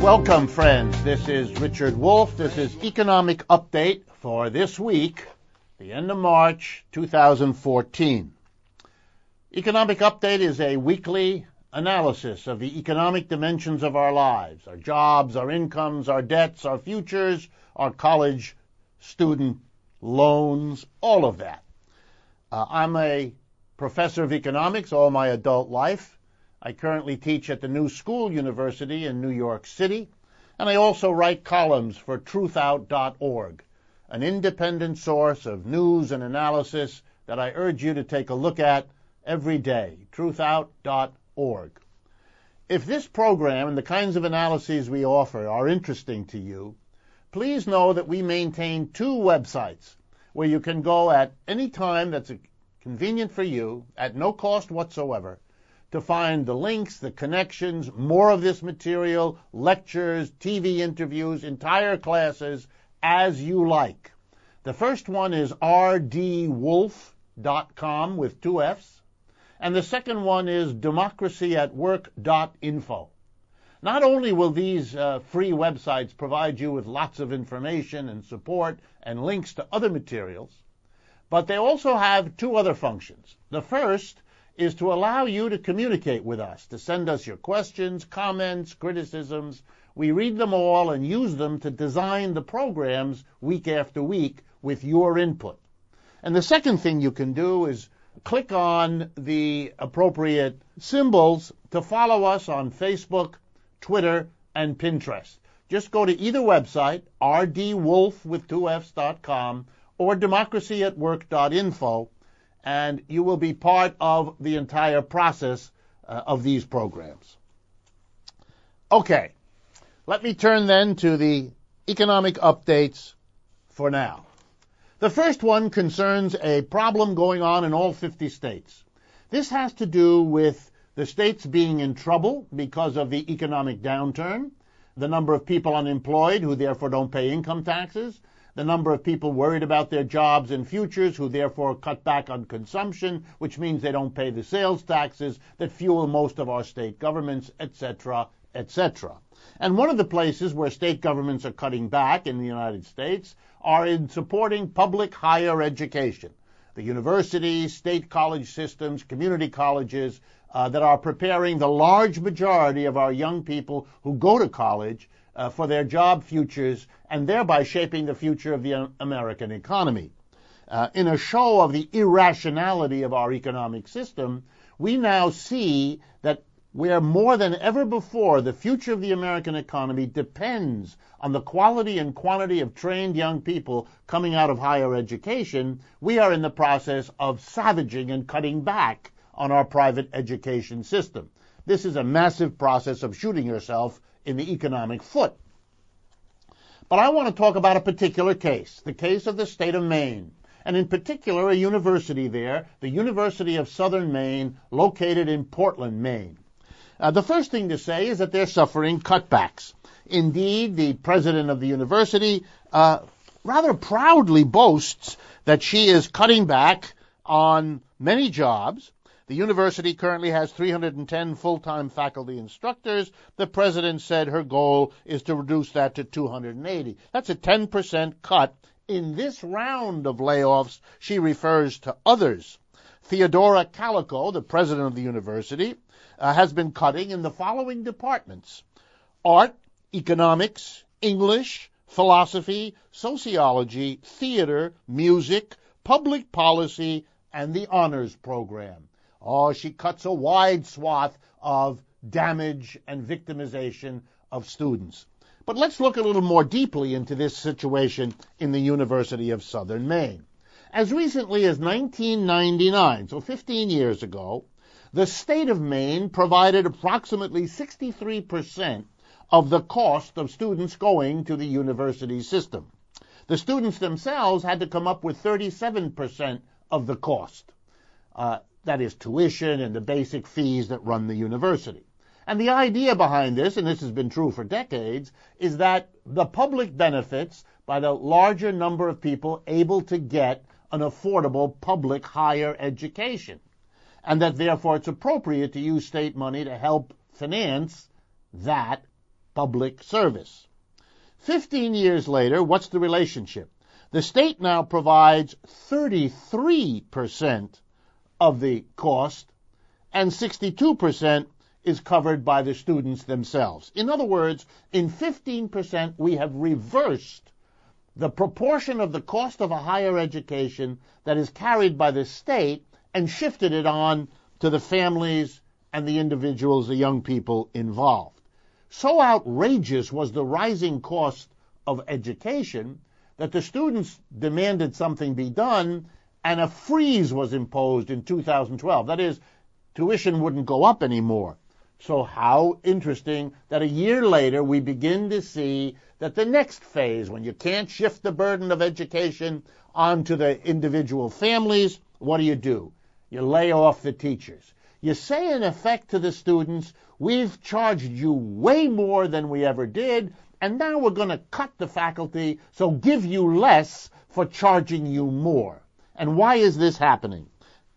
Welcome, friends. This is Richard Wolff. This is Economic Update for this week, the end of March 2014. Economic Update is a weekly analysis of the economic dimensions of our lives, our jobs, our incomes, our debts, our futures, our college student loans, all of that. I'm a professor of economics all my adult life. I currently teach at the New School University in New York City, and I also write columns for truthout.org, an independent source of news and analysis that I urge you to take a look at every day, truthout.org. If this program and the kinds of analyses we offer are interesting to you, please know that we maintain two websites where you can go at any time that's convenient for you, at no cost whatsoever, to find the links, the connections, more of this material, lectures, TV interviews, entire classes, as you like. The first one is rdwolff.com with two F's, and the second one is democracyatwork.info. Not only will these free websites provide you with lots of information and support and links to other materials, but they also have two other functions. The first is to allow you to communicate with us, to send us your questions, comments, criticisms. We read them all and use them to design the programs week after week with your input. And the second thing you can do is click on the appropriate symbols to follow us on Facebook, Twitter, and Pinterest. Just go to either website, rdwolff with two F's.com or democracyatwork.info, and you will be part of the entire process of these programs. Okay, let me turn then to the economic updates for now. The first one concerns a problem going on in all 50 states. This has to do with the states being in trouble because of the economic downturn, the number of people unemployed who therefore don't pay income taxes, the number of people worried about their jobs and futures who therefore cut back on consumption, which means they don't pay the sales taxes that fuel most of our state governments, etc., etc. And one of the places where state governments are cutting back in the United States are in supporting public higher education. The universities, state college systems, community colleges that are preparing the large majority of our young people who go to college for their job futures and thereby shaping the future of the American economy. In a show of the irrationality of our economic system, we now see that where more than ever before the future of the American economy depends on the quality and quantity of trained young people coming out of higher education, we are in the process of savaging and cutting back on our private education system. This is a massive process of shooting yourself in the economic foot. But I want to talk about a particular case, the case of the state of Maine, and in particular a university there, the University of Southern Maine, located in Portland, Maine. The first thing to say is that they're suffering cutbacks. Indeed, the president of the university rather proudly boasts that she is cutting back on many jobs. The university currently has 310 full-time faculty instructors. The president said her goal is to reduce that to 280. That's a 10% cut. In this round of layoffs, she refers to others. Theodora Calico, the president of the university, has been cutting in the following departments: art, economics, English, philosophy, sociology, theater, music, public policy, and the honors program. Oh, she cuts a wide swath of damage and victimization of students. But let's look a little more deeply into this situation in the University of Southern Maine. As recently as 1999, so 15 years ago, the state of Maine provided approximately 63% of the cost of students going to the university system. The students themselves had to come up with 37% of the cost. That is tuition and the basic fees that run the university. And the idea behind this, and this has been true for decades, is that the public benefits by the larger number of people able to get an affordable public higher education, and that therefore it's appropriate to use state money to help finance that public service. 15 years later, what's the relationship? The state now provides 33% of the cost, and 62% is covered by the students themselves. In other words, in 15% we have reversed the proportion of the cost of a higher education that is carried by the state and shifted it on to the families and the individuals, the young people involved. So outrageous was the rising cost of education that the students demanded something be done, and a freeze was imposed in 2012. That is, tuition wouldn't go up anymore. So how interesting that a year later we begin to see that the next phase, when you can't shift the burden of education onto the individual families, what do? You lay off the teachers. You say in effect to the students, we've charged you way more than we ever did, and now we're going to cut the faculty, so give you less for charging you more. And why is this happening?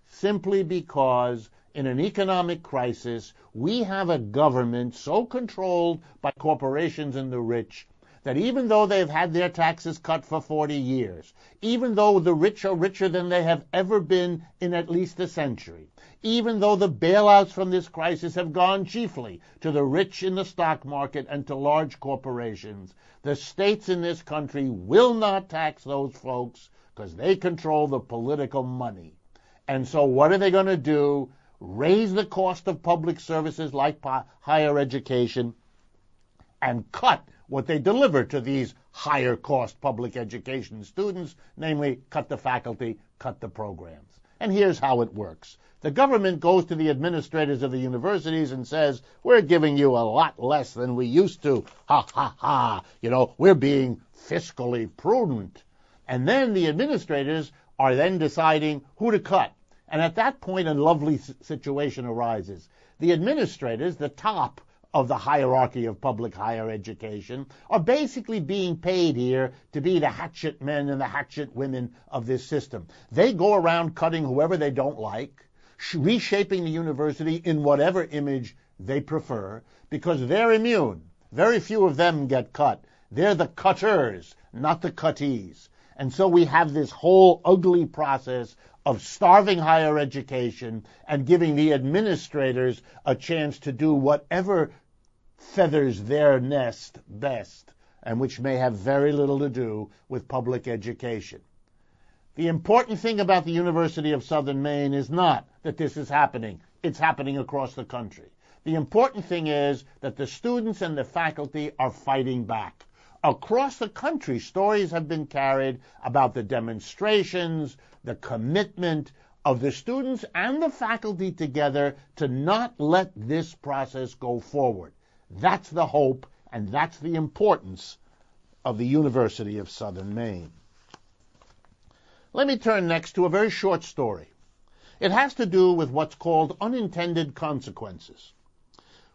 Simply because in an economic crisis, we have a government so controlled by corporations and the rich that even though they've had their taxes cut for 40 years, even though the rich are richer than they have ever been in at least a century, even though the bailouts from this crisis have gone chiefly to the rich in the stock market and to large corporations, the states in this country will not tax those folks because they control the political money. And so what are they going to do? Raise the cost of public services like higher education and cut what they deliver to these higher cost public education students, namely cut the faculty, cut the programs. And here's how it works. The government goes to the administrators of the universities and says, we're giving you a lot less than we used to. Ha, ha, ha. We're being fiscally prudent. And then the administrators are then deciding who to cut. And at that point, a lovely situation arises. The administrators, the top of the hierarchy of public higher education, are basically being paid here to be the hatchet men and the hatchet women of this system. They go around cutting whoever they don't like, reshaping the university in whatever image they prefer, because they're immune. Very few of them get cut. They're the cutters, not the cuttees. And so we have this whole ugly process of starving higher education and giving the administrators a chance to do whatever feathers their nest best, and which may have very little to do with public education. The important thing about the University of Southern Maine is not that this is happening. It's happening across the country. The important thing is that the students and the faculty are fighting back. Across the country, stories have been carried about the demonstrations, the commitment of the students and the faculty together to not let this process go forward. That's the hope, and that's the importance of the University of Southern Maine. Let me turn next to a very short story. It has to do with what's called unintended consequences.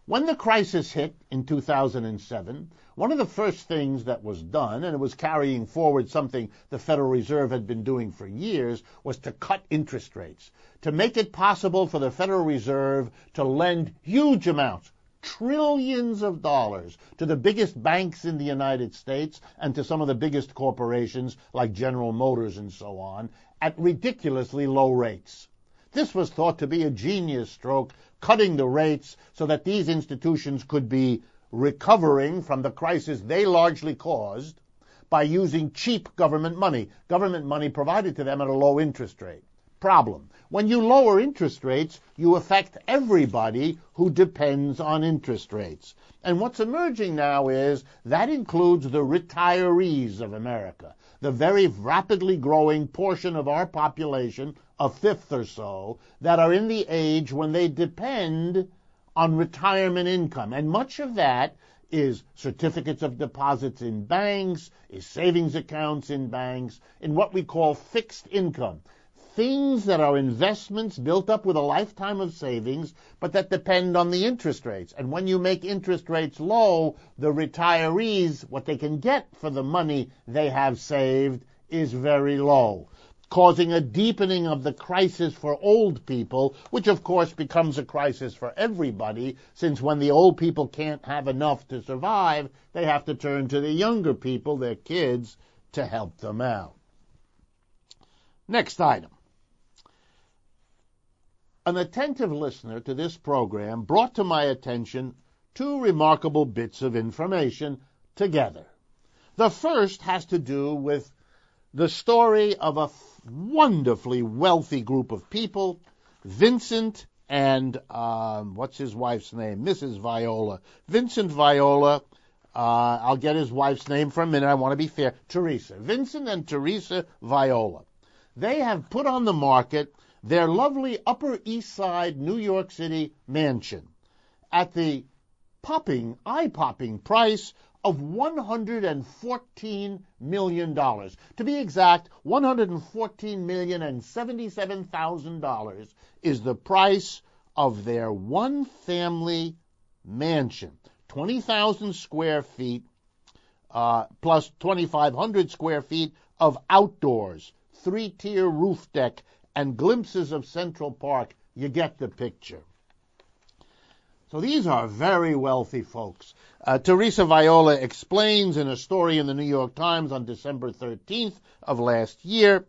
When the crisis hit in 2007, one of the first things that was done, and it was carrying forward something the Federal Reserve had been doing for years, was to cut interest rates, to make it possible for the Federal Reserve to lend huge amounts, trillions of dollars, to the biggest banks in the United States and to some of the biggest corporations like General Motors and so on, at ridiculously low rates. This was thought to be a genius stroke, cutting the rates so that these institutions could be recovering from the crisis they largely caused by using cheap government money provided to them at a low interest rate. Problem: when you lower interest rates, you affect everybody who depends on interest rates. And what's emerging now is that includes the retirees of America, the very rapidly growing portion of our population, a fifth or so, that are in the age when they depend on retirement income. And much of that is certificates of deposits in banks, is savings accounts in banks, in what we call fixed income. Things that are investments built up with a lifetime of savings, but that depend on the interest rates. And when you make interest rates low, the retirees, what they can get for the money they have saved is very low. causing a deepening of the crisis for old people, which of course becomes a crisis for everybody, since when the old people can't have enough to survive, they have to turn to the younger people, their kids, to help them out. Next item. An attentive listener to this program brought to my attention two remarkable bits of information together. The first has to do with the story of a wonderfully wealthy group of people, Vincent and, what's his wife's name? Mrs. Viola. Vincent Viola, I'll get his wife's name for a minute, I want to be fair, Teresa. Vincent and Teresa Viola. They have put on the market their lovely Upper East Side New York City mansion at the eye-popping price of $114 million. To be exact, $114,077,000 is the price of their one-family mansion. 20,000 square feet plus 2,500 square feet of outdoors, three-tier roof deck, and glimpses of Central Park. You get the picture. So these are very wealthy folks. Teresa Viola explains in a story in the New York Times on December 13th of last year,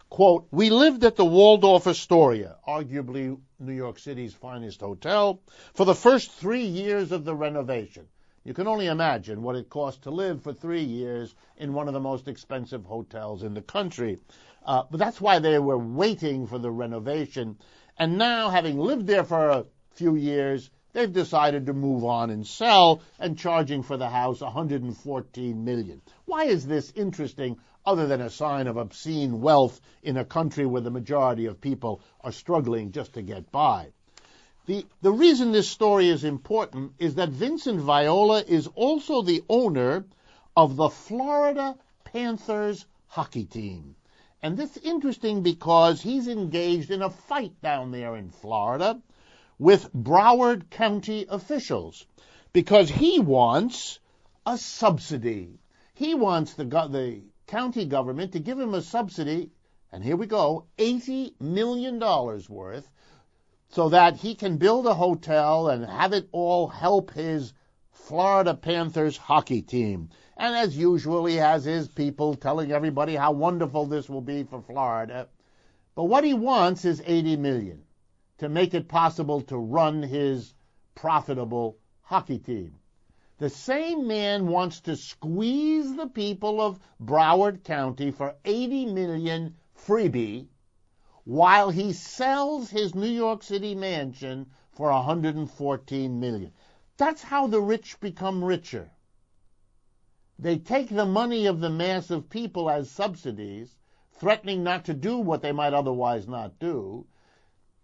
quote, "We lived at the Waldorf Astoria, arguably New York City's finest hotel, for the first 3 years of the renovation." You can only imagine what it cost to live for 3 years in one of the most expensive hotels in the country. But that's why they were waiting for the renovation. And now, having lived there for a few years, they've decided to move on and sell, and charging for the house $114 million. Why is this interesting, other than a sign of obscene wealth in a country where the majority of people are struggling just to get by? The reason this story is important is that Vincent Viola is also the owner of the Florida Panthers hockey team. And this is interesting because he's engaged in a fight down there in Florida with Broward County officials because he wants a subsidy. He wants the county government to give him a subsidy, and here we go, $80 million worth, so that he can build a hotel and have it all help his Florida Panthers hockey team. And as usual, he has his people telling everybody how wonderful this will be for Florida. But what he wants is $80 million to make it possible to run his profitable hockey team. The same man wants to squeeze the people of Broward County for $80 million freebie while he sells his New York City mansion for $114 million. That's how the rich become richer. They take the money of the mass of people as subsidies, threatening not to do what they might otherwise not do,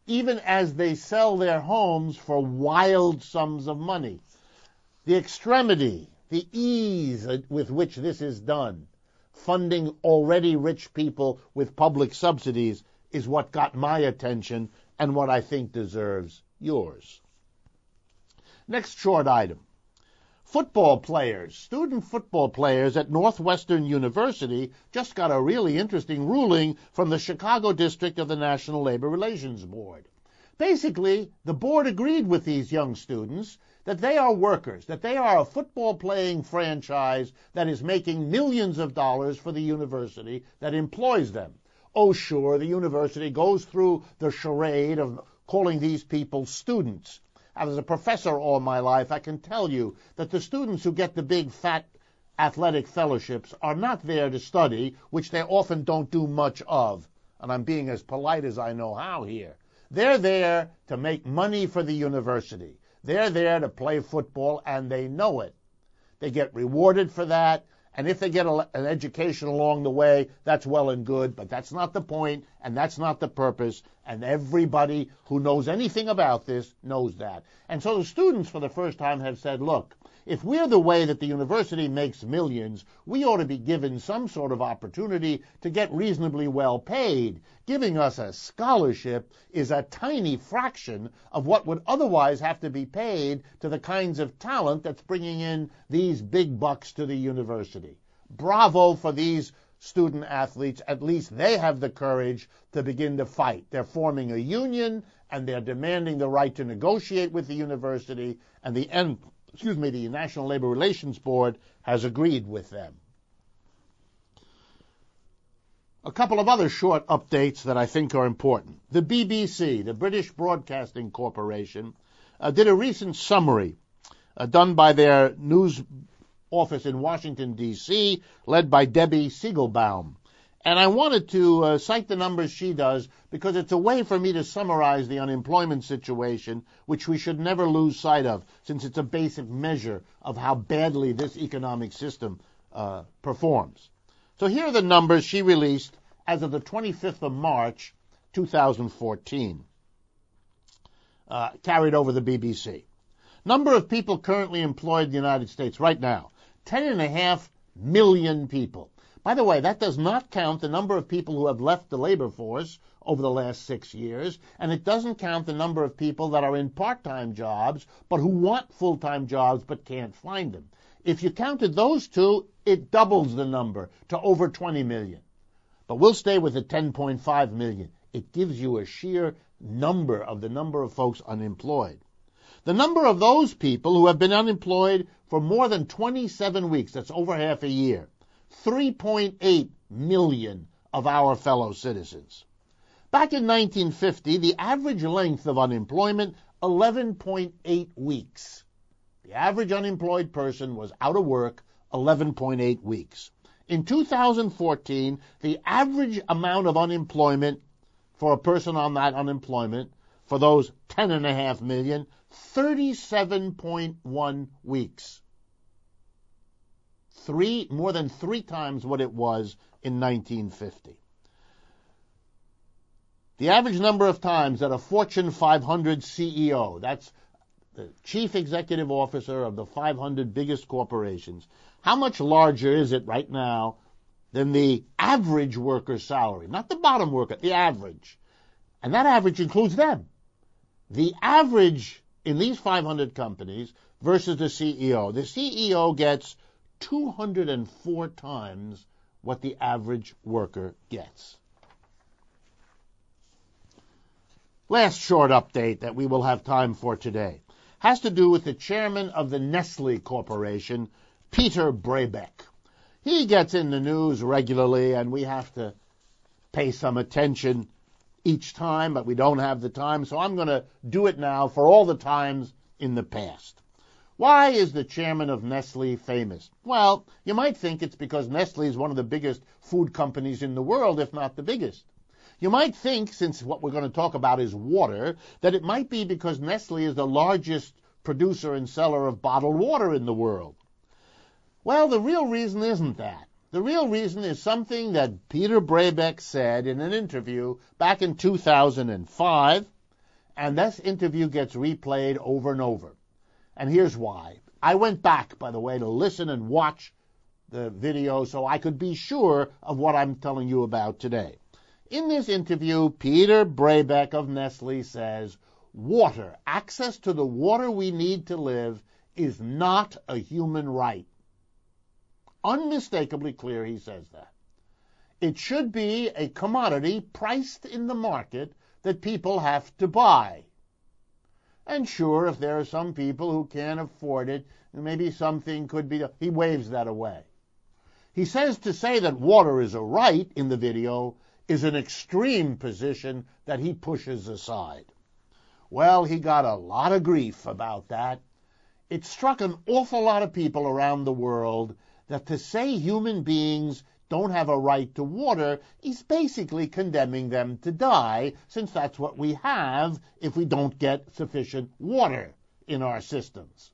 even as they sell their homes for wild sums of money. The extremity, the ease with which this is done, funding already rich people with public subsidies, is what got my attention and what I think deserves yours. Next short item. Student football players at Northwestern University just got a really interesting ruling from the Chicago District of the National Labor Relations Board. Basically, the board agreed with these young students that they are workers, that they are a football-playing franchise that is making millions of dollars for the university that employs them. Oh, sure, the university goes through the charade of calling these people students. As a professor all my life, I can tell you that the students who get the big, fat athletic fellowships are not there to study, which they often don't do much of. And I'm being as polite as I know how here. They're there to make money for the university. They're there to play football, and they know it. They get rewarded for that, and if they get an education along the way, that's well and good, but that's not the point, and that's not the purpose, and everybody who knows anything about this knows that. And so the students, for the first time, have said, look, if we're the way that the university makes millions, we ought to be given some sort of opportunity to get reasonably well paid. Giving us a scholarship is a tiny fraction of what would otherwise have to be paid to the kinds of talent that's bringing in these big bucks to the university. Bravo for these student athletes, at least they have the courage to begin to fight. They're forming a union, and they're demanding the right to negotiate with the university, and the National Labor Relations Board has agreed with them. A couple of other short updates that I think are important. The BBC, the British Broadcasting Corporation, did a recent summary done by their news office in Washington, D.C., led by Debbie Siegelbaum. And I wanted to cite the numbers she does because it's a way for me to summarize the unemployment situation, which we should never lose sight of, since it's a basic measure of how badly this economic system performs. So here are the numbers she released as of the 25th of March, 2014, carried over the BBC. Number of people currently employed in the United States right now, 10.5 million people. By the way, that does not count the number of people who have left the labor force over the last 6 years, and it doesn't count the number of people that are in part-time jobs but who want full-time jobs but can't find them. If you counted those two, it doubles the number to over 20 million. But we'll stay with the 10.5 million. It gives you a sheer number of the number of folks unemployed. The number of those people who have been unemployed for more than 27 weeks, that's over half a year, 3.8 million of our fellow citizens. Back in 1950, the average length of unemployment, 11.8 weeks. The average unemployed person was out of work 11.8 weeks. In 2014, the average amount of unemployment for a person on that unemployment, for those 10.5 million, 37.1 weeks. More than three times what it was in 1950. The average number of times that a Fortune 500 CEO, that's the chief executive officer of the 500 biggest corporations, how much larger is it right now than the average worker's salary? Not the bottom worker, the average. And that average includes them. The average in these 500 companies versus the CEO. The CEO gets 204 times what the average worker gets. Last short update that we will have time for today has to do with the chairman of the Nestle Corporation, Peter Brabeck. He gets in the news regularly, and we have to pay some attention each time, but we don't have the time, so I'm going to do it now for all the times in the past. Why is the chairman of Nestle famous? Well, you might think it's because Nestle is one of the biggest food companies in the world, if not the biggest. You might think, since what we're going to talk about is water, that it might be because Nestle is the largest producer and seller of bottled water in the world. Well, the real reason isn't that. The real reason is something that Peter Brabeck said in an interview back in 2005, and this interview gets replayed over and over. And here's why. I went back, by the way, to listen and watch the video so I could be sure of what I'm telling you about today. In this interview, Peter Brabeck of Nestle says, water, access to the water we need to live, is not a human right. Unmistakably clear, he says that. It should be a commodity priced in the market that people have to buy. And sure, if there are some people who can't afford it, maybe something could be... He waves that away. He says to say that water is a right in the video is an extreme position that he pushes aside. Well, he got a lot of grief about that. It struck an awful lot of people around the world that to say human beings don't have a right to water is basically condemning them to die, since that's what we have if we don't get sufficient water in our systems.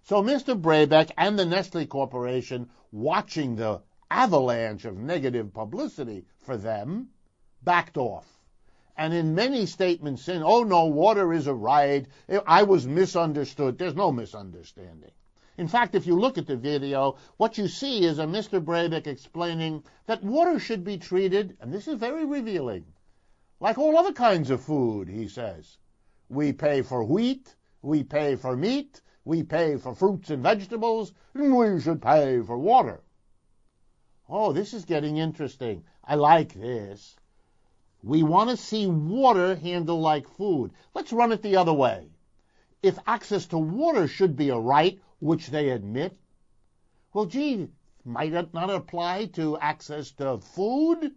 So Mr. Brabeck and the Nestle Corporation, watching the avalanche of negative publicity for them, backed off. And in many statements saying, oh no, water is a right, I was misunderstood. There's no misunderstanding. In fact, if you look at the video, what you see is a Mr. Brabeck explaining that water should be treated, and this is very revealing, like all other kinds of food, he says. We pay for wheat, we pay for meat, we pay for fruits and vegetables, and we should pay for water. Oh, this is getting interesting. I like this. We want to see water handled like food. Let's run it the other way. If access to water should be a right, which they admit, well, gee, might it not apply to access to food?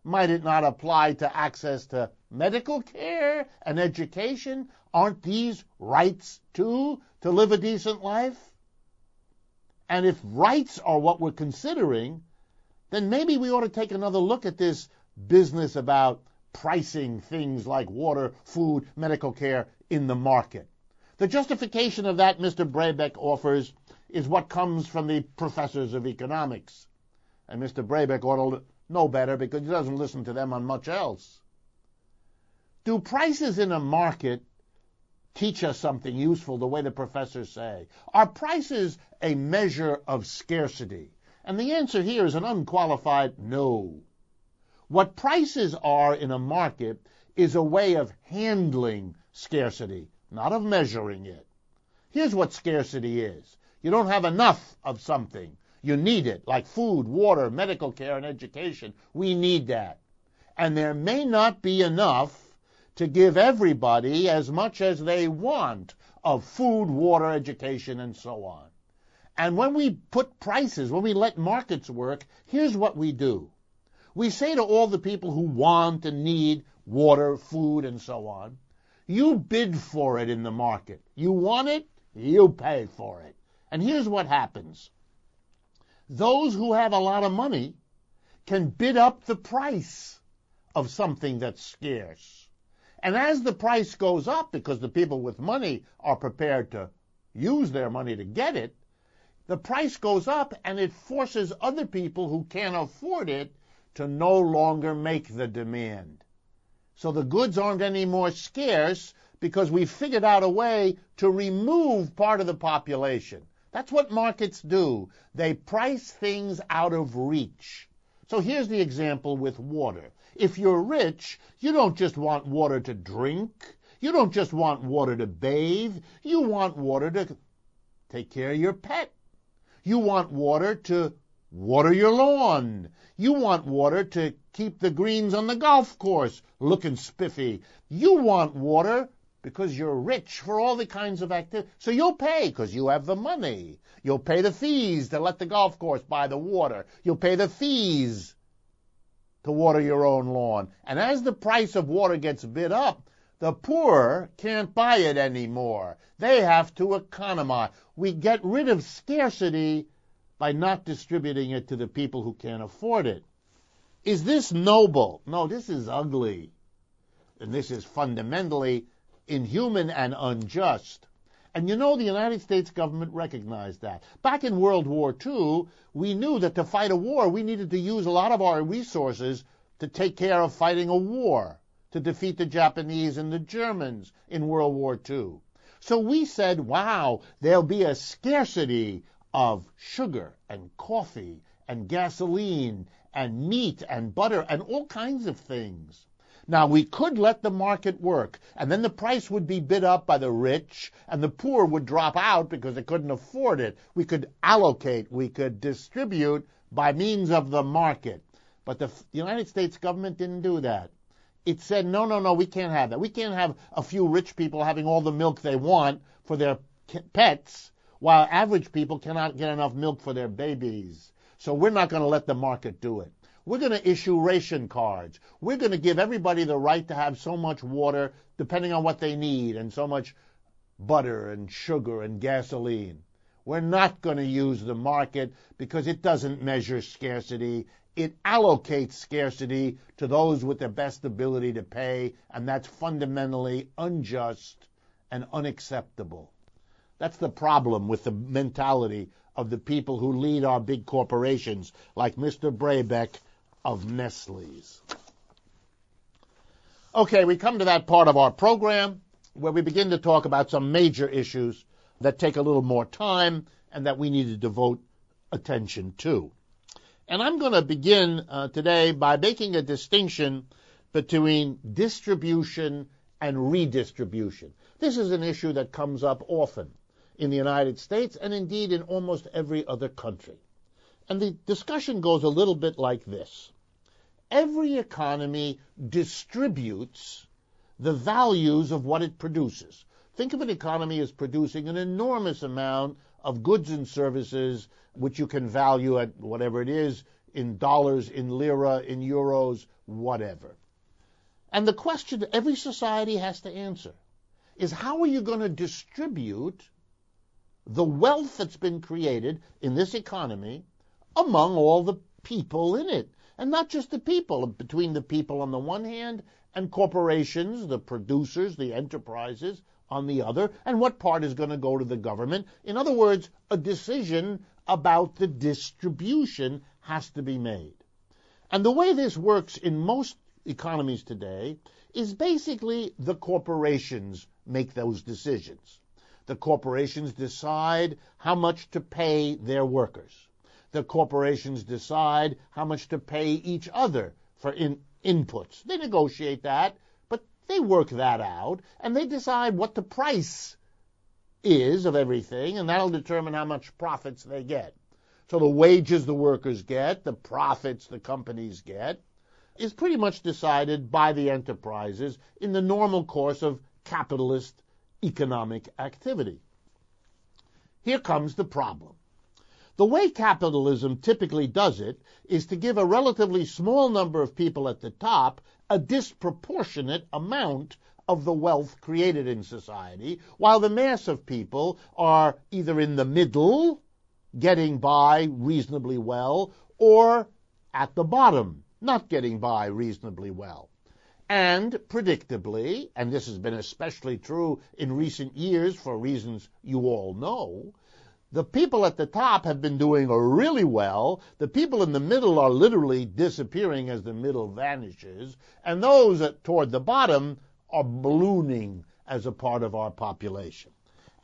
Might it not apply to access to medical care and education? Aren't these rights, too, to live a decent life? And if rights are what we're considering, then maybe we ought to take another look at this business about pricing things like water, food, medical care in the market. The justification of that Mr. Brabeck offers is what comes from the professors of economics. And Mr. Brabeck ought to know better because he doesn't listen to them on much else. Do prices in a market teach us something useful, the way the professors say? Are prices a measure of scarcity? And the answer here is an unqualified no. What prices are in a market is a way of handling scarcity, not of measuring it. Here's what scarcity is. You don't have enough of something. You need it, like food, water, medical care, and education. We need that. And there may not be enough to give everybody as much as they want of food, water, education, and so on. And when we put prices, when we let markets work, here's what we do. We say to all the people who want and need water, food, and so on, you bid for it in the market. You want it, you pay for it. And here's what happens. Those who have a lot of money can bid up the price of something that's scarce. And as the price goes up, because the people with money are prepared to use their money to get it, the price goes up and it forces other people who can't afford it to no longer make the demand. So the goods aren't any more scarce because we figured out a way to remove part of the population. That's what markets do. They price things out of reach. So here's the example with water. If you're rich, you don't just want water to drink. You don't just want water to bathe. You want water to take care of your pet. You want water to water your lawn. You want water to keep the greens on the golf course looking spiffy. You want water because you're rich for all the kinds of activity. So you'll pay because you have the money. You'll pay the fees to let the golf course buy the water. You'll pay the fees to water your own lawn. And as the price of water gets bid up, the poor can't buy it anymore. They have to economize. We get rid of scarcity by not distributing it to the people who can't afford it. Is this noble? No, this is ugly. And this is fundamentally inhuman and unjust. And you know, the United States government recognized that. Back in World War II, we knew that to fight a war, we needed to use a lot of our resources to take care of fighting a war, to defeat the Japanese and the Germans in World War II. So we said, wow, there'll be a scarcity of sugar and coffee and gasoline and meat and butter and all kinds of things. Now, we could let the market work, and then the price would be bid up by the rich, and the poor would drop out because they couldn't afford it. We could allocate, we could distribute by means of the market. But the United States government didn't do that. It said, no, we can't have that. We can't have a few rich people having all the milk they want for their pets, while average people cannot get enough milk for their babies. So we're not going to let the market do it. We're going to issue ration cards. We're going to give everybody the right to have so much water, depending on what they need, and so much butter and sugar and gasoline. We're not going to use the market because it doesn't measure scarcity. It allocates scarcity to those with the best ability to pay, and that's fundamentally unjust and unacceptable. That's the problem with the mentality of the people who lead our big corporations, like Mr. Brabeck of Nestle's. Okay, we come to that part of our program where we begin to talk about some major issues that take a little more time and that we need to devote attention to. And I'm going to begin today by making a distinction between distribution and redistribution. This is an issue that comes up often in the United States and indeed in almost every other country. And the discussion goes a little bit like this. Every economy distributes the values of what it produces. Think of an economy as producing an enormous amount of goods and services which you can value at whatever it is, in dollars, in lira, in euros, whatever. And the question every society has to answer is, how are you going to distribute the wealth that's been created in this economy among all the people in it? And not just the people, between the people on the one hand and corporations, the producers, the enterprises on the other, and what part is going to go to the government. In other words, a decision about the distribution has to be made. And the way this works in most economies today is basically the corporations make those decisions. The corporations decide how much to pay their workers. The corporations decide how much to pay each other for inputs. They negotiate that, but they work that out, and they decide what the price is of everything, and that'll determine how much profits they get. So the wages the workers get, the profits the companies get, is pretty much decided by the enterprises in the normal course of capitalist economic activity. Here comes the problem. The way capitalism typically does it is to give a relatively small number of people at the top a disproportionate amount of the wealth created in society, while the mass of people are either in the middle, getting by reasonably well, or at the bottom, not getting by reasonably well. And predictably, and this has been especially true in recent years for reasons you all know, the people at the top have been doing really well. The people in the middle are literally disappearing as the middle vanishes, and those toward the bottom are ballooning as a part of our population.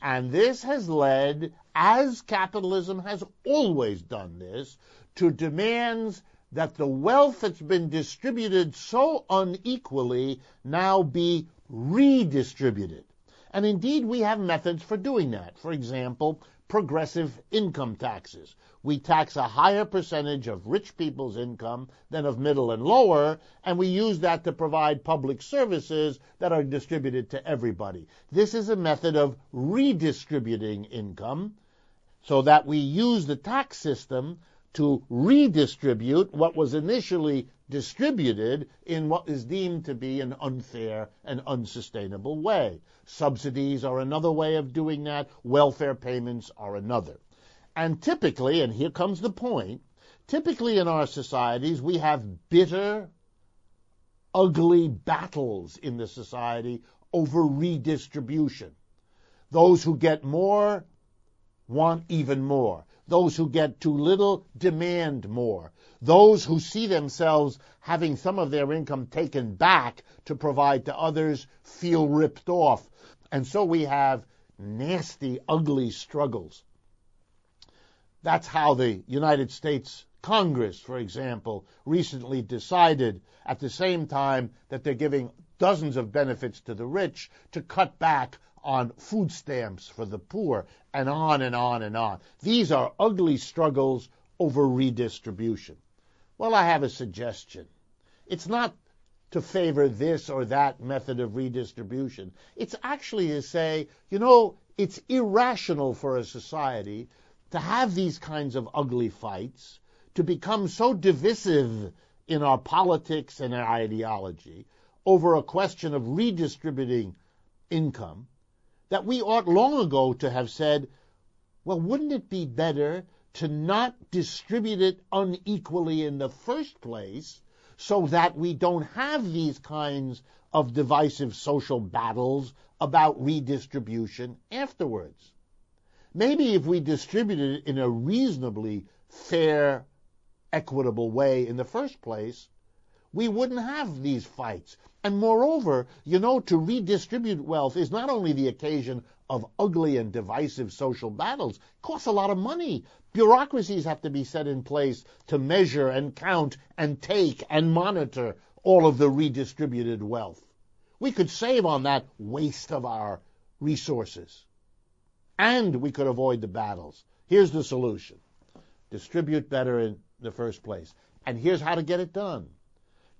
And this has led, as capitalism has always done this, to demands that the wealth that's been distributed so unequally now be redistributed. And indeed, we have methods for doing that. For example, progressive income taxes. We tax a higher percentage of rich people's income than of middle and lower, and we use that to provide public services that are distributed to everybody. This is a method of redistributing income, so that we use the tax system to redistribute what was initially distributed in what is deemed to be an unfair and unsustainable way. Subsidies are another way of doing that. Welfare payments are another. And typically, and here comes the point, typically in our societies we have bitter, ugly battles in the society over redistribution. Those who get more want even more. Those who get too little demand more. Those who see themselves having some of their income taken back to provide to others feel ripped off. And so we have nasty, ugly struggles. That's how the United States Congress, for example, recently decided, at the same time that they're giving dozens of benefits to the rich, to cut back on food stamps for the poor, and on and on and on. These are ugly struggles over redistribution. Well, I have a suggestion. It's not to favor this or that method of redistribution. It's actually to say, it's irrational for a society to have these kinds of ugly fights, to become so divisive in our politics and our ideology over a question of redistributing income, that we ought long ago to have said, well, wouldn't it be better to not distribute it unequally in the first place so that we don't have these kinds of divisive social battles about redistribution afterwards? Maybe if we distributed it in a reasonably fair, equitable way in the first place, we wouldn't have these fights. And moreover, to redistribute wealth is not only the occasion of ugly and divisive social battles. It costs a lot of money. Bureaucracies have to be set in place to measure and count and take and monitor all of the redistributed wealth. We could save on that waste of our resources. And we could avoid the battles. Here's the solution. distribute better in the first place. And here's how to get it done.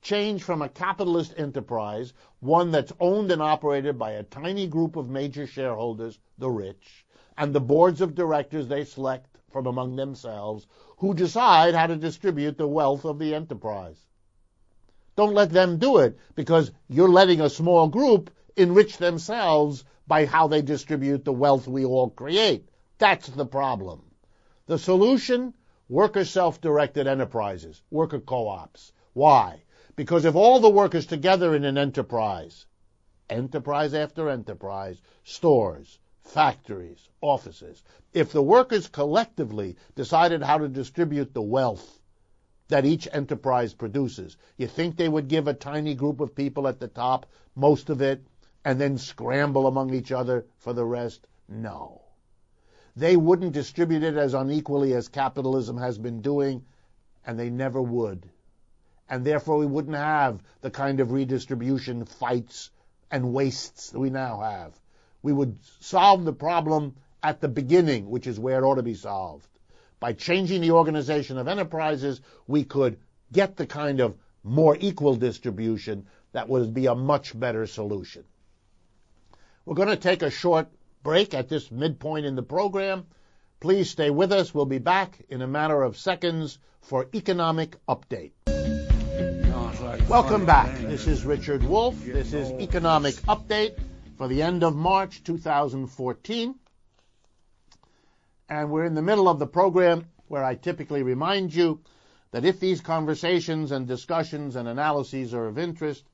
Change from a capitalist enterprise, one that's owned and operated by a tiny group of major shareholders, the rich, and the boards of directors they select from among themselves, who decide how to distribute the wealth of the enterprise. Don't let them do it, because you're letting a small group enrich themselves by how they distribute the wealth we all create. That's the problem. The solution? Worker self-directed enterprises, worker co-ops. Why? Because if all the workers together in an enterprise after enterprise, stores, factories, offices, if the workers collectively decided how to distribute the wealth that each enterprise produces, you think they would give a tiny group of people at the top most of it and then scramble among each other for the rest? No. They wouldn't distribute it as unequally as capitalism has been doing, and they never would. And therefore we wouldn't have the kind of redistribution fights and wastes that we now have. We would solve the problem at the beginning, which is where it ought to be solved. By changing the organization of enterprises, we could get the kind of more equal distribution that would be a much better solution. We're going to take a short break at this midpoint in the program. Please stay with us. We'll be back in a matter of seconds for Economic Update. Welcome back. This is Richard Wolff. This is Economic Update for the end of March 2014. And we're in the middle of the program where I typically remind you that if these conversations and discussions and analyses are of interest,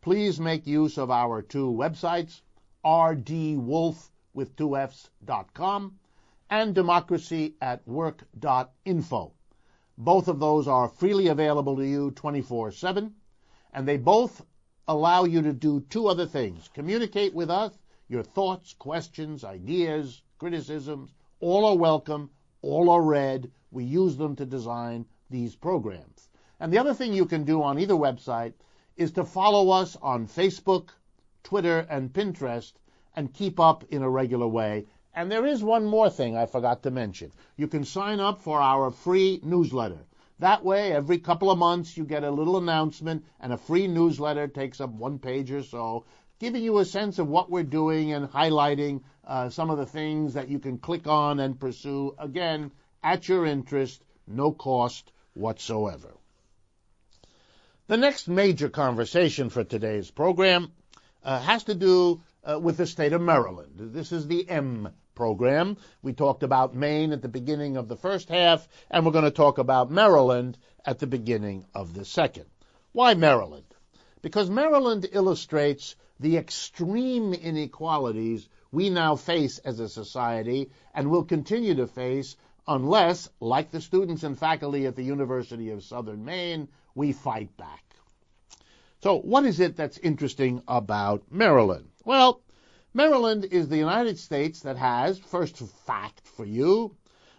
please make use of our two websites, rdwolf with 2fs.com and democracyatwork.info. Both of those are freely available to you 24/7, and they both allow you to do two other things. Communicate with us, your thoughts, questions, ideas, criticisms, all are welcome, all are read. We use them to design these programs. And the other thing you can do on either website is to follow us on Facebook, Twitter, and Pinterest, and keep up in a regular way. And there is one more thing I forgot to mention. You can sign up for our free newsletter. That way, every couple of months, you get a little announcement, and a free newsletter takes up 1 page or so, giving you a sense of what we're doing and highlighting some of the things that you can click on and pursue, again, at your interest, no cost whatsoever. The next major conversation for today's program has to do with the state of Maryland. This is the M program. We talked about Maine at the beginning of the first half, and we're going to talk about Maryland at the beginning of the second. Why Maryland? Because Maryland illustrates the extreme inequalities we now face as a society and will continue to face unless, like the students and faculty at the University of Southern Maine, we fight back. So what is it that's interesting about Maryland? Well, Maryland is the United States that has, first fact for you,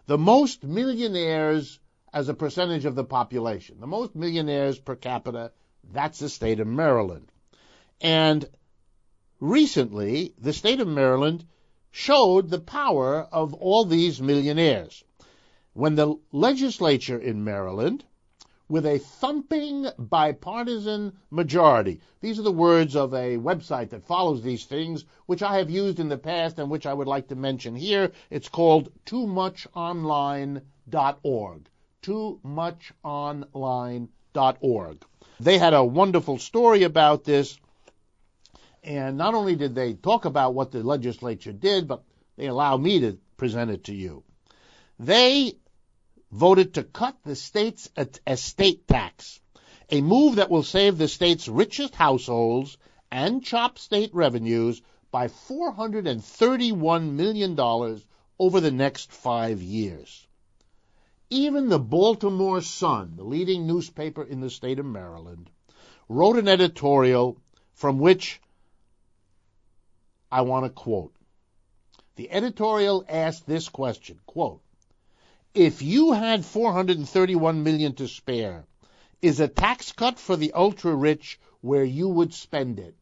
the most millionaires as a percentage of the population. The most millionaires per capita, that's the state of Maryland. And recently, the state of Maryland showed the power of all these millionaires. When the legislature in Maryland, with a thumping bipartisan majority. These are the words of a website that follows these things, which I have used in the past and which I would like to mention here. It's called toomuchonline.org. toomuchonline.org. They had a wonderful story about this, and not only did they talk about what the legislature did, but they allow me to present it to you. They voted to cut the state's estate tax, a move that will save the state's richest households and chop state revenues by $431 million over the next 5 years. Even the Baltimore Sun, the leading newspaper in the state of Maryland, wrote an editorial from which I want to quote. The editorial asked this question, quote, "If you had $431 million to spare, is a tax cut for the ultra-rich where you would spend it?"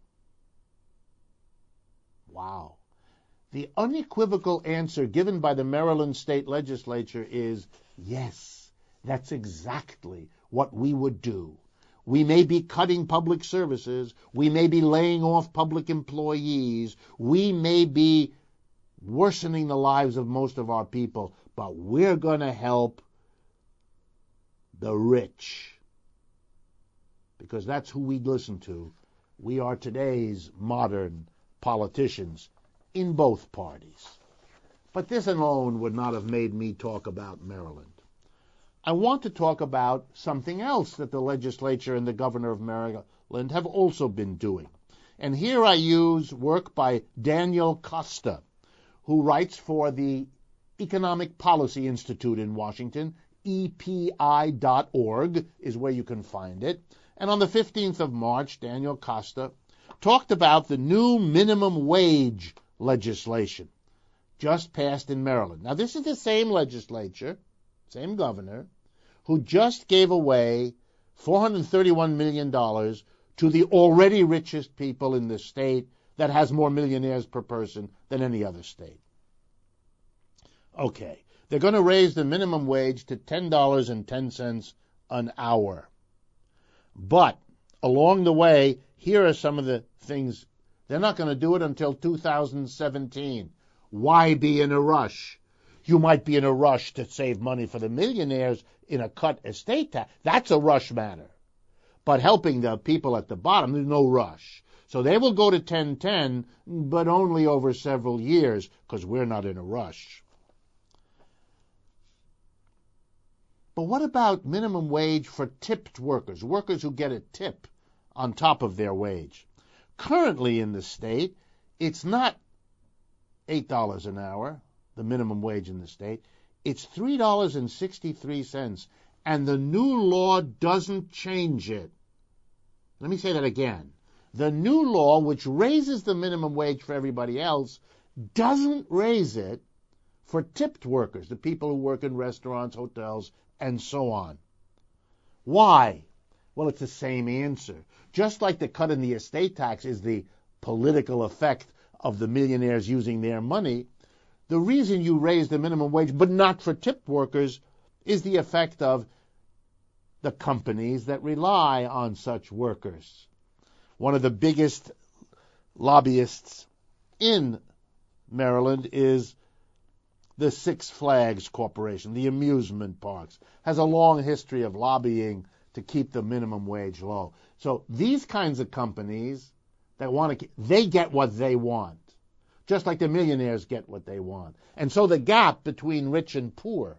Wow. The unequivocal answer given by the Maryland state legislature is yes. That's exactly what we would do. We may be cutting public services. We may be laying off public employees. We may be worsening the lives of most of our people, but we're going to help the rich, because that's who we listen to. We are today's modern politicians in both parties. But this alone would not have made me talk about Maryland. I want to talk about something else that the legislature and the governor of Maryland have also been doing. And here I use work by Daniel Costa, who writes for the Economic Policy Institute in Washington. EPI.org is where you can find it. And on the 15th of March, Daniel Costa talked about the new minimum wage legislation just passed in Maryland. Now, this is the same legislature, same governor, who just gave away $431 million to the already richest people in the state that has more millionaires per person than any other state. Okay, they're going to raise the minimum wage to $10.10 an hour. But along the way, here are some of the things. They're not going to do it until 2017. Why be in a rush? You might be in a rush to save money for the millionaires in a cut estate tax. That's a rush matter. But helping the people at the bottom, there's no rush. So they will go to 10-10, but only over several years, because we're not in a rush. But what about minimum wage for tipped workers, workers who get a tip on top of their wage? Currently in the state, it's not $8 an hour, the minimum wage in the state. It's $3.63, and the new law doesn't change it. Let me say that again. The new law, which raises the minimum wage for everybody else, doesn't raise it for tipped workers, the people who work in restaurants, hotels, and so on. Why? Well, it's the same answer. Just like the cut in the estate tax is the political effect of the millionaires using their money, the reason you raise the minimum wage, but not for tipped workers, is the effect of the companies that rely on such workers. One of the biggest lobbyists in Maryland is the Six Flags Corporation, the amusement parks, has a long history of lobbying to keep the minimum wage low. So these kinds of companies that want to, they get what they want, just like the millionaires get what they want. And so the gap between rich and poor,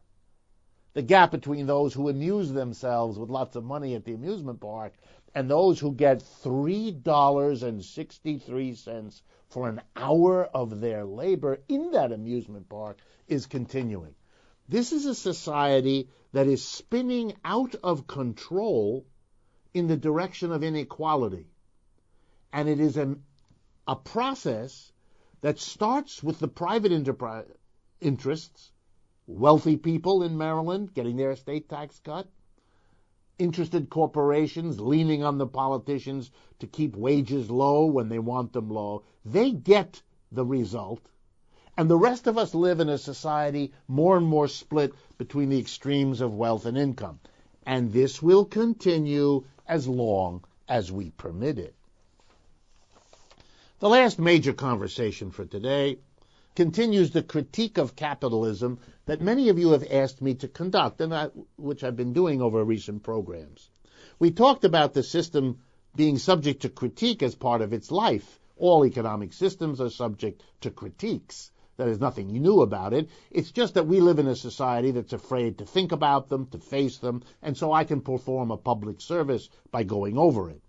the gap between those who amuse themselves with lots of money at the amusement park and those who get $3.63 for an hour of their labor in that amusement park is continuing. This is a society that is spinning out of control in the direction of inequality. And it is a process that starts with the private interests, wealthy people in Maryland getting their estate tax cut, interested corporations leaning on the politicians to keep wages low when they want them low. They get the result. And the rest of us live in a society more and more split between the extremes of wealth and income. And this will continue as long as we permit it. The last major conversation for today continues the critique of capitalism that many of you have asked me to conduct, and which I've been doing over recent programs. We talked about the system being subject to critique as part of its life. All economic systems are subject to critiques. There's nothing new about it. It's just that we live in a society that's afraid to think about them, to face them, and so I can perform a public service by going over it.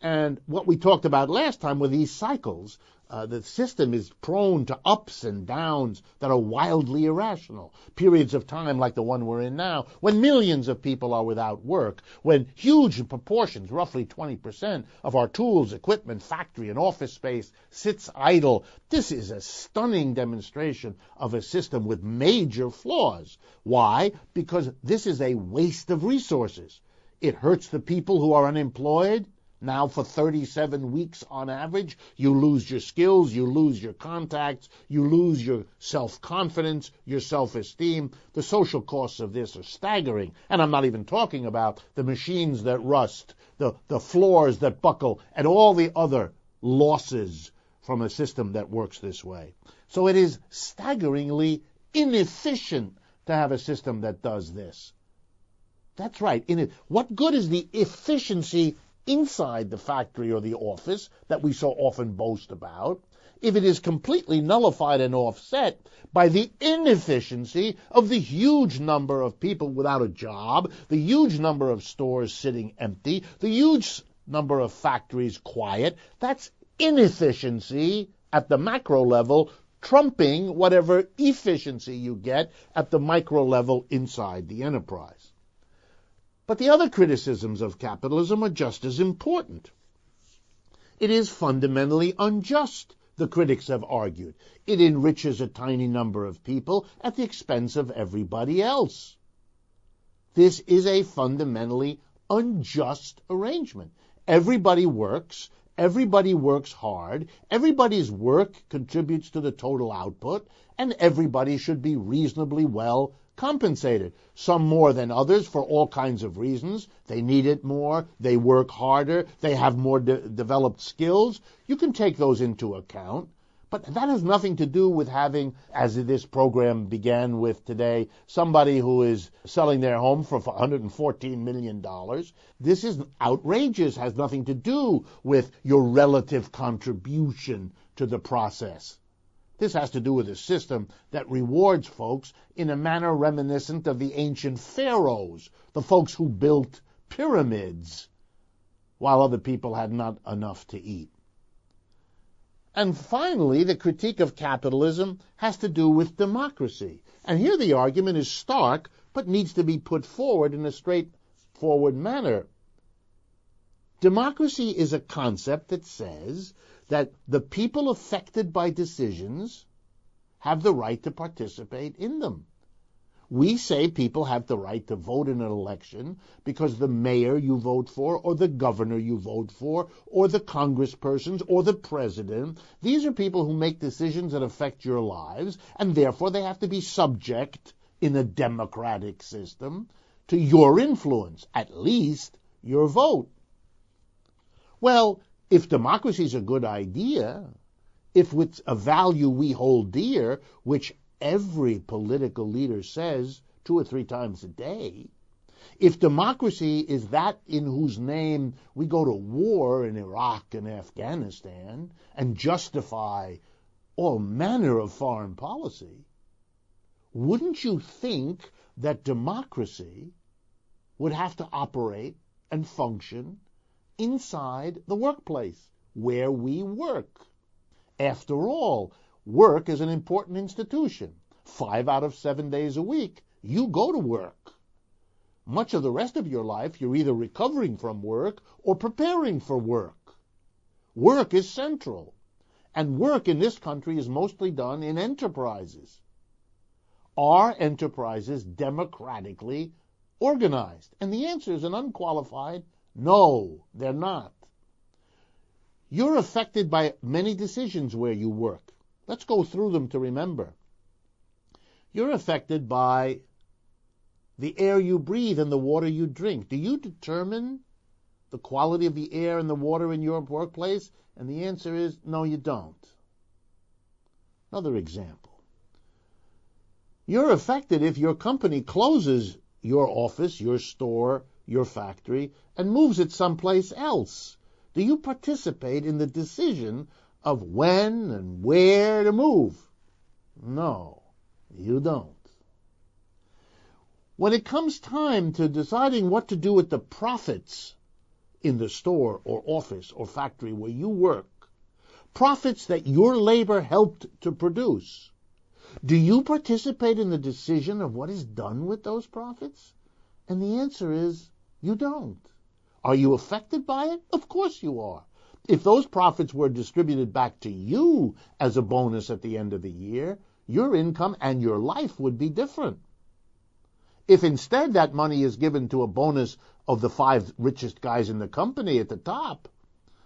And what we talked about last time were these cycles. The system is prone to ups and downs that are wildly irrational. Periods of time like the one we're in now, when millions of people are without work, when huge proportions, roughly 20% of our tools, equipment, factory, and office space sits idle. This is a stunning demonstration of a system with major flaws. Why? Because this is a waste of resources. It hurts the people who are unemployed Now for 37 weeks on average, you lose your skills, you lose your contacts, you lose your self-confidence, your self-esteem. The social costs of this are staggering. And I'm not even talking about the machines that rust, the floors that buckle, and all the other losses from a system that works this way. So it is staggeringly inefficient to have a system that does this. That's right. What good is the efficiency inside the factory or the office that we so often boast about if it is completely nullified and offset by the inefficiency of the huge number of people without a job, the huge number of stores sitting empty, the huge number of factories quiet? That's inefficiency at the macro level, trumping whatever efficiency you get at the micro level inside the enterprise. But the other criticisms of capitalism are just as important. It is fundamentally unjust, the critics have argued. It enriches a tiny number of people at the expense of everybody else. This is a fundamentally unjust arrangement. Everybody works hard, everybody's work contributes to the total output, and everybody should be reasonably well compensated. Some more than others for all kinds of reasons. They need it more, they work harder, they have more developed skills. You can take those into account. But that has nothing to do with having, as this program began with today, somebody who is selling their home for $114 million. This is outrageous, has nothing to do with your relative contribution to the process. This has to do with a system that rewards folks in a manner reminiscent of the ancient pharaohs, the folks who built pyramids while other people had not enough to eat. And finally, the critique of capitalism has to do with democracy. And here the argument is stark, but needs to be put forward in a straightforward manner. Democracy is a concept that says that the people affected by decisions have the right to participate in them. We say people have the right to vote in an election because the mayor you vote for, or the governor you vote for, or the congresspersons, or the president, these are people who make decisions that affect your lives, and therefore they have to be subject in a democratic system to your influence, at least your vote. Well, if democracy is a good idea, if it's a value we hold dear, which every political leader says 2 or 3 times a day, if democracy is that in whose name we go to war in Iraq and Afghanistan and justify all manner of foreign policy, wouldn't you think that democracy would have to operate and function inside the workplace where we work? After all, work is an important institution. 5 out of 7 days a week, you go to work. Much of the rest of your life, you're either recovering from work or preparing for work. Work is central. And work in this country is mostly done in enterprises. Are enterprises democratically organized? And the answer is an unqualified no, they're not. You're affected by many decisions where you work. Let's go through them to remember. You're affected by the air you breathe and the water you drink. Do you determine the quality of the air and the water in your workplace? And the answer is no, you don't. Another example. You're affected if your company closes your office, your store, your factory, and moves it someplace else. Do you participate in the decision of when and where to move? No, you don't. When it comes time to deciding what to do with the profits in the store or office or factory where you work, profits that your labor helped to produce, do you participate in the decision of what is done with those profits? And the answer is you don't. Are you affected by it? Of course you are. If those profits were distributed back to you as a bonus at the end of the year, your income and your life would be different. If instead that money is given to a bonus of the 5 richest guys in the company at the top,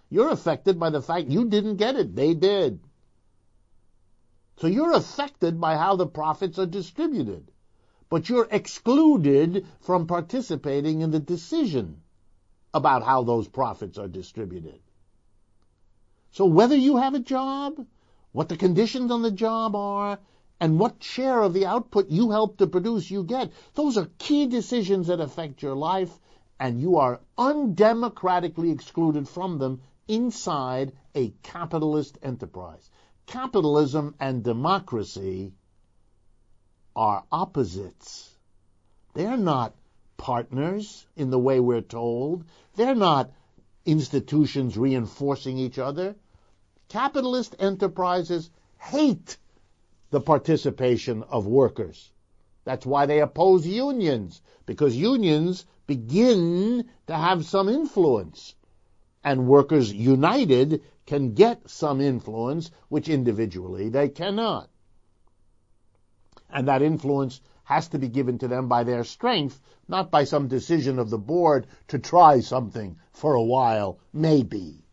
you're affected by the fact you didn't get it. They did. So you're affected by how the profits are distributed. But you're excluded from participating in the decision about how those profits are distributed. So whether you have a job, what the conditions on the job are, and what share of the output you help to produce you get, those are key decisions that affect your life, and you are undemocratically excluded from them inside a capitalist enterprise. Capitalism and democracy are opposites. They're not partners in the way we're told. They're not institutions reinforcing each other. Capitalist enterprises hate the participation of workers. That's why they oppose unions, because unions begin to have some influence, and workers united can get some influence which individually they cannot. And that influence has to be given to them by their strength, not by some decision of the board to try something for a while, maybe.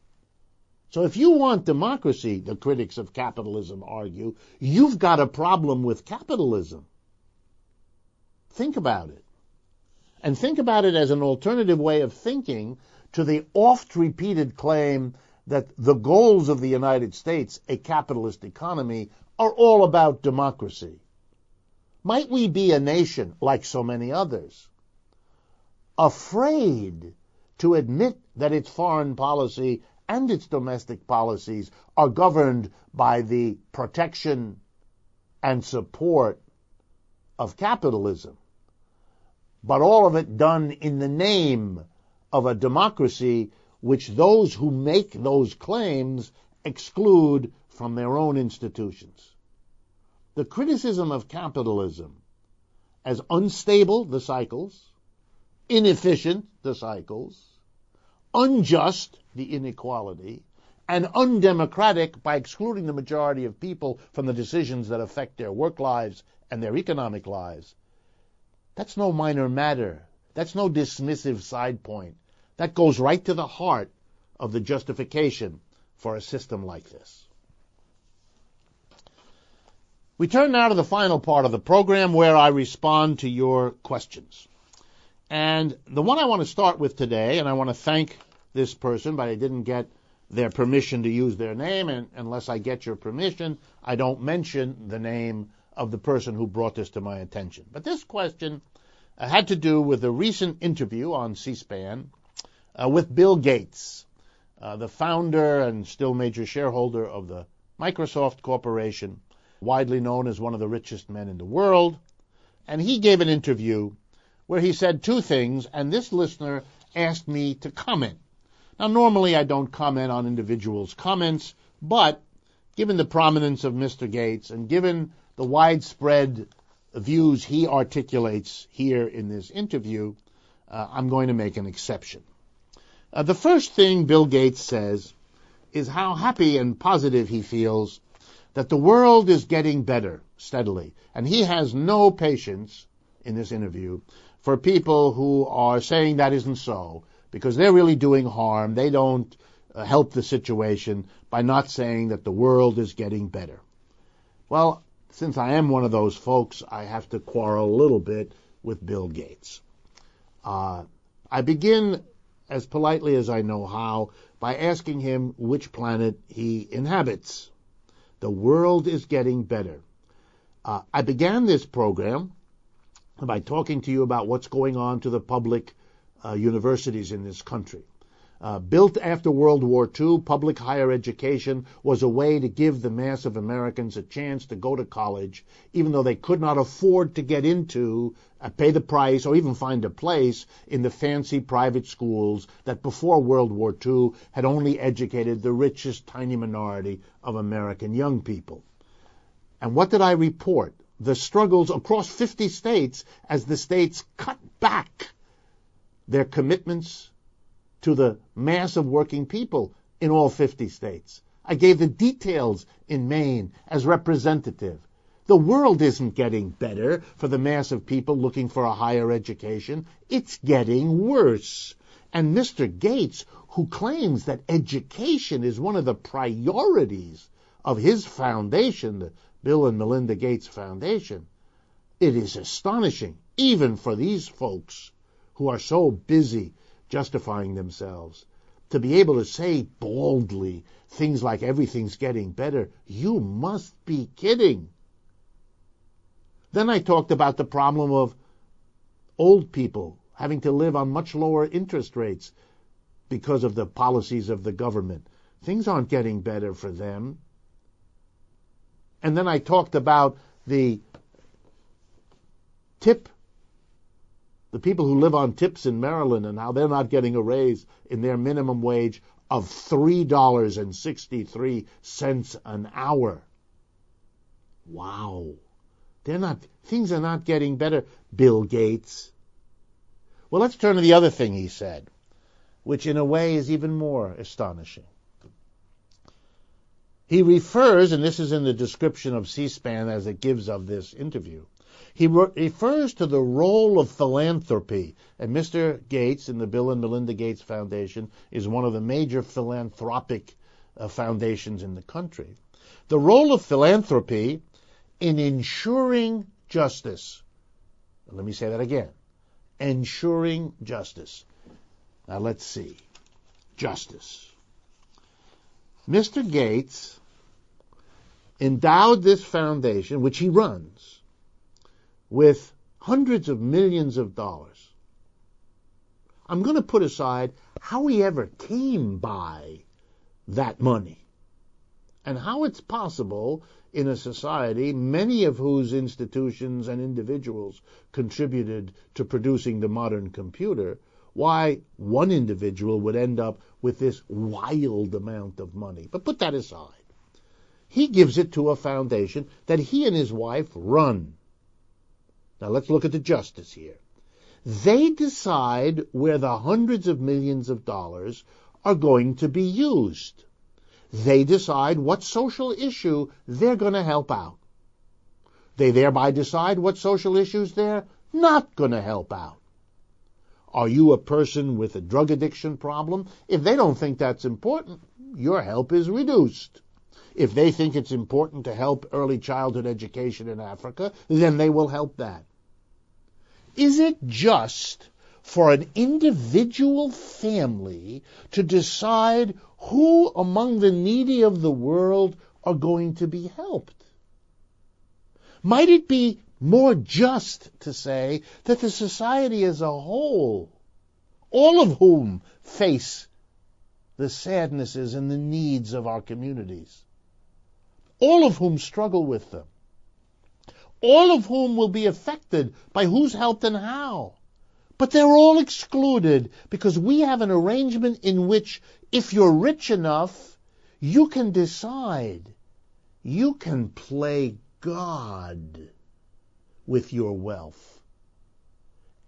So if you want democracy, the critics of capitalism argue, you've got a problem with capitalism. Think about it. And think about it as an alternative way of thinking to the oft-repeated claim that the goals of the United States, a capitalist economy, are all about democracy. Might we be a nation, like so many others, afraid to admit that its foreign policy and its domestic policies are governed by the protection and support of capitalism, but all of it done in the name of a democracy which those who make those claims exclude from their own institutions? The criticism of capitalism as unstable, the cycles, inefficient, the cycles, unjust, the inequality, and undemocratic by excluding the majority of people from the decisions that affect their work lives and their economic lives, that's no minor matter. That's no dismissive side point. That goes right to the heart of the justification for a system like this. We turn now to the final part of the program where I respond to your questions. And the one I want to start with today, and I want to thank this person, but I didn't get their permission to use their name, and unless I get your permission, I don't mention the name of the person who brought this to my attention. But this question had to do with a recent interview on C-SPAN with Bill Gates, the founder and still major shareholder of the Microsoft Corporation, widely known as one of the richest men in the world. And he gave an interview where he said 2 things, and this listener asked me to comment. Now, normally I don't comment on individuals' comments, but given the prominence of Mr. Gates and given the widespread views he articulates here in this interview, I'm going to make an exception. The first thing Bill Gates says is how happy and positive he feels that the world is getting better steadily. And he has no patience in this interview for people who are saying that isn't so, because they're really doing harm. They don't help the situation by not saying that the world is getting better. Well, since I am one of those folks, I have to quarrel a little bit with Bill Gates. I begin as politely as I know how by asking him which planet he inhabits. The world is getting better. I began this program by talking to you about what's going on to the public universities in this country. Built after World War II, public higher education was a way to give the mass of Americans a chance to go to college, even though they could not afford to get into, pay the price, or even find a place in the fancy private schools that before World War II had only educated the richest tiny minority of American young people. And what did I report? The struggles across 50 states as the states cut back their commitments to the mass of working people in all 50 states. I gave the details in Maine as representative. The world isn't getting better for the mass of people looking for a higher education. It's getting worse. And Mr. Gates, who claims that education is one of the priorities of his foundation, the Bill and Melinda Gates Foundation, it is astonishing, even for these folks who are so busy justifying themselves, to be able to say boldly things like everything's getting better. You must be kidding. Then I talked about the problem of old people having to live on much lower interest rates because of the policies of the government. Things aren't getting better for them. And then I talked about the people who live on tips in Maryland and how they're not getting a raise in their minimum wage of $3.63 an hour. Wow. Things are not getting better, Bill Gates. Well, let's turn to the other thing he said, which in a way is even more astonishing. He refers, and this is in the description of C-SPAN as it gives of this interview, he refers to the role of philanthropy. And Mr. Gates in the Bill and Melinda Gates Foundation is one of the major philanthropic foundations in the country. The role of philanthropy in ensuring justice. Let me say that again. Ensuring justice. Now let's see. Justice. Mr. Gates endowed this foundation, which he runs, with hundreds of millions of dollars. I'm going to put aside how he ever came by that money and how it's possible in a society, many of whose institutions and individuals contributed to producing the modern computer, why one individual would end up with this wild amount of money. But put that aside. He gives it to a foundation that he and his wife run. Now let's look at the justice here. They decide where the hundreds of millions of dollars are going to be used. They decide what social issue they're going to help out. They thereby decide what social issues they're not going to help out. Are you a person with a drug addiction problem? If they don't think that's important, your help is reduced. If they think it's important to help early childhood education in Africa, then they will help that. Is it just for an individual family to decide who among the needy of the world are going to be helped? Might it be more just to say that the society as a whole, all of whom face the sadnesses and the needs of our communities, all of whom struggle with them, all of whom will be affected by who's helped and how, but they're all excluded because we have an arrangement in which if you're rich enough, you can decide, you can play God with your wealth.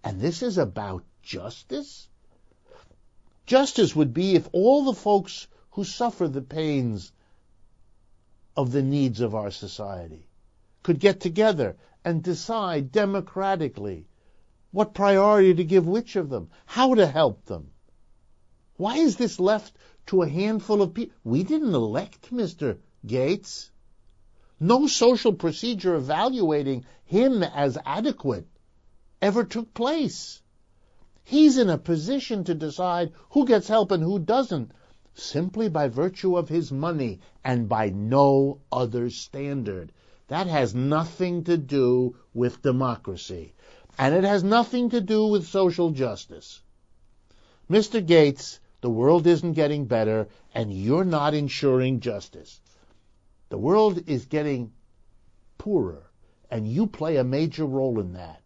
And this is about justice? Justice would be if all the folks who suffer the pains of the needs of our society could get together and decide democratically what priority to give which of them, how to help them. Why is this left to a handful of people? We didn't elect Mr. Gates. No social procedure evaluating him as adequate ever took place. He's in a position to decide who gets help and who doesn't, simply by virtue of his money and by no other standard. That has nothing to do with democracy, and it has nothing to do with social justice. Mr. Gates, the world isn't getting better, and you're not ensuring justice. The world is getting poorer, and you play a major role in that.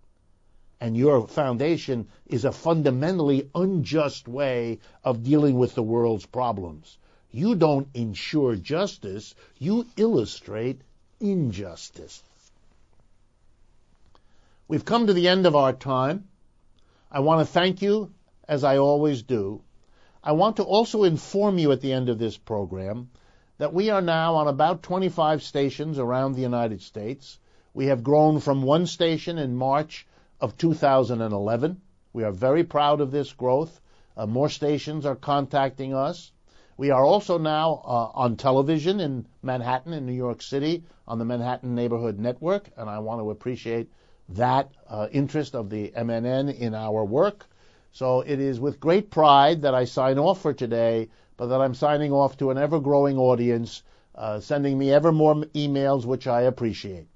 And your foundation is a fundamentally unjust way of dealing with the world's problems. You don't ensure justice, you illustrate injustice. We've come to the end of our time. I want to thank you, as I always do. I want to also inform you at the end of this program that we are now on about 25 stations around the United States. We have grown from one station in March of 2011. We are very proud of this growth. More stations are contacting us. We are also now on television in Manhattan, in New York City, on the Manhattan Neighborhood Network, and I want to appreciate that interest of the MNN in our work. So it is with great pride that I sign off for today, but that I'm signing off to an ever-growing audience, sending me ever more emails, which I appreciate.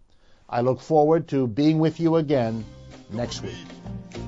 I look forward to being with you again next week.